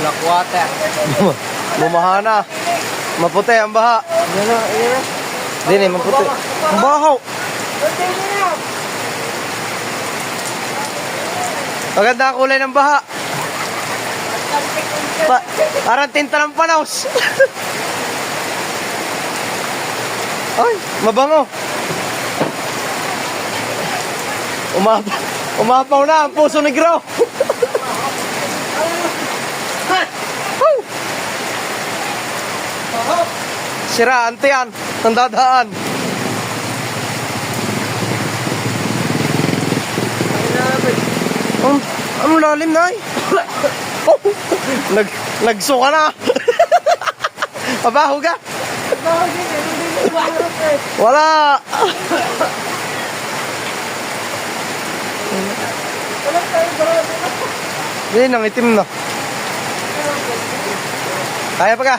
Black water. Bumaha na. Maputi ang baha. Yan na, yan na. Dini, maputi. Ang bahaw. Maganda ang kulay ng baha. Parang tinta ng panaws. Ay, mabango. Umapaw na ang puso ni Gro. Sira, ante yan. Nandadaan. Ang lalim na eh. Nagsuka na. Pabaho ka. Wala. Hindi, nangitim na. Kaya pa ka?